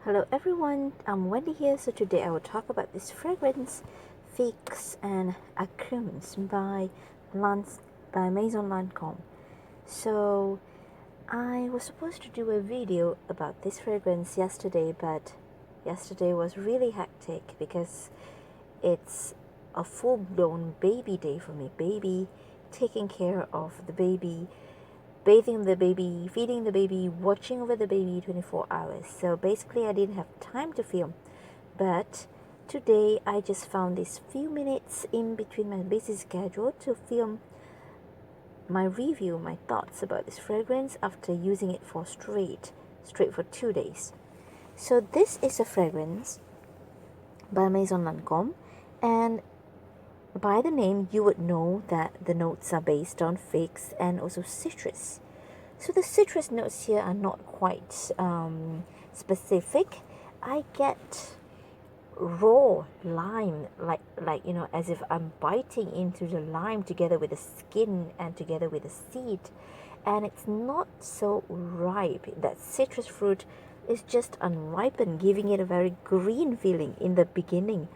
Hello everyone, I'm Wendy here. So today I will talk about this fragrance, Figues and Agrumes by Maison Lancome. So I was supposed to do a video about this fragrance yesterday, but yesterday was really hectic because it's a full-blown baby day for me. Baby, taking care of the baby, bathing the baby, feeding the baby, watching over the baby 24 hours. So basically I didn't have time to film. But today I just found these few minutes in between my busy schedule to film my review, my thoughts about this fragrance after using it for straight for 2 days. So this is a fragrance by Maison Lancome, and by the name, you would know that the notes are based on figs and also citrus. So the citrus notes here are not quite specific. I get raw lime, like as if I'm biting into the lime together with the skin and together with the seed, and it's not so ripe. That citrus fruit is just unripened, giving it a very green feeling in the beginning,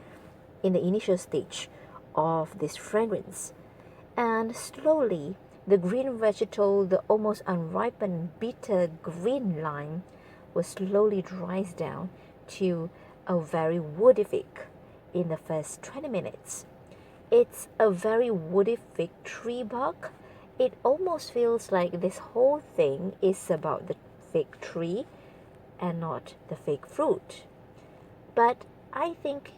in the initial stage of this fragrance. And slowly, the green vegetal, the almost unripened bitter green lime, will slowly dries down to a very woody fig in the first 20 minutes. It's a very woody fig tree bark. It almost feels like this whole thing is about the fig tree and not the fig fruit. But I think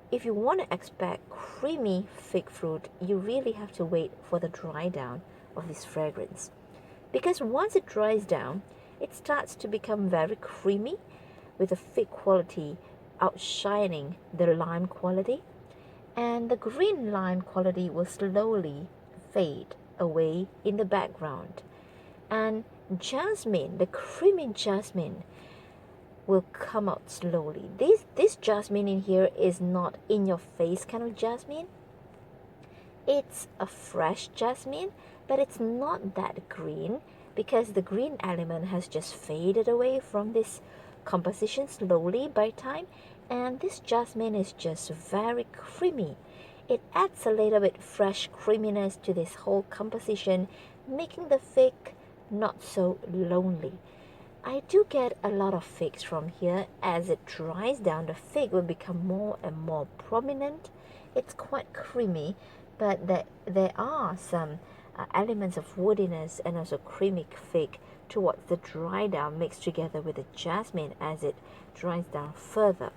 if you want to expect creamy fig fruit, you really have to wait for the dry down of this fragrance. Because once it dries down, it starts to become very creamy with the fig quality outshining the lime quality. And the green lime quality will slowly fade away in the background. And jasmine, the creamy jasmine, will come out slowly. This jasmine in here is not in your face kind of jasmine. It's a fresh jasmine, but it's not that green because the green element has just faded away from this composition slowly by time, and this jasmine is just very creamy. It adds a little bit fresh creaminess to this whole composition, making the fig not so lonely. I do get a lot of figs from here. As it dries down, the fig will become more and more prominent. It's quite creamy, but there are some elements of woodiness and also creamy fig towards the dry down mixed together with the jasmine as it dries down further.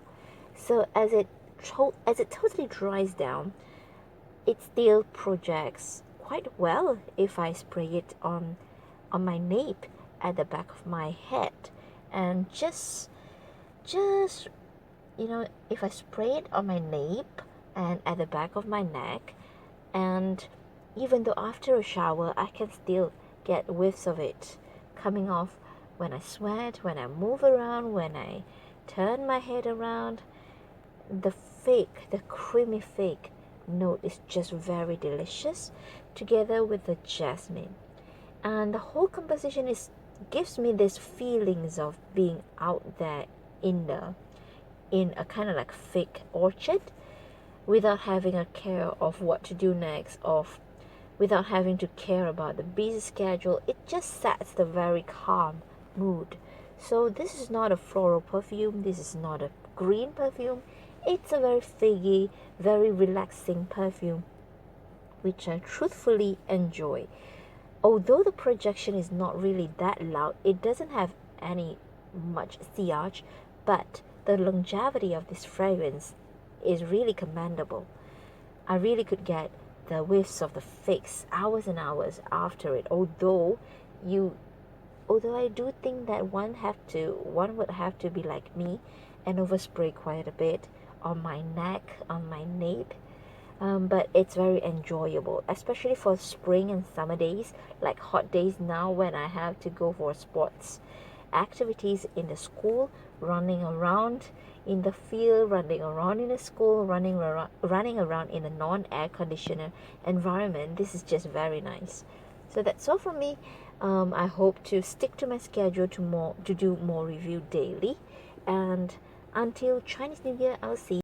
So as it totally dries down, it still projects quite well if I spray it on my nape at the back of my head, and just if I spray it on my nape and at the back of my neck, and even though after a shower I can still get whiffs of it coming off when I sweat, when I move around, when I turn my head around. The creamy fig note is just very delicious together with the jasmine, and the whole composition gives me this feelings of being out there in a kind of like fig orchard without having a care of what to do next, without having to care about the busy schedule. It just sets the very calm mood. So this is not a floral perfume, this is not a green perfume. It's a very figgy, very relaxing perfume which I truthfully enjoy. Although the projection is not really that loud, it doesn't have any much sillage, but the longevity of this fragrance is really commendable. I really could get the whiffs of the figs hours and hours after it. Although I do think that one would have to be like me and overspray quite a bit on my neck, on my nape. But it's very enjoyable, especially for spring and summer days, like hot days now when I have to go for sports activities in the school, running around in the field, running around in the school, running around in a non-air conditioner environment. This is just very nice. So that's all from me. I hope to stick to my schedule to do more review daily, And until Chinese New Year, I'll see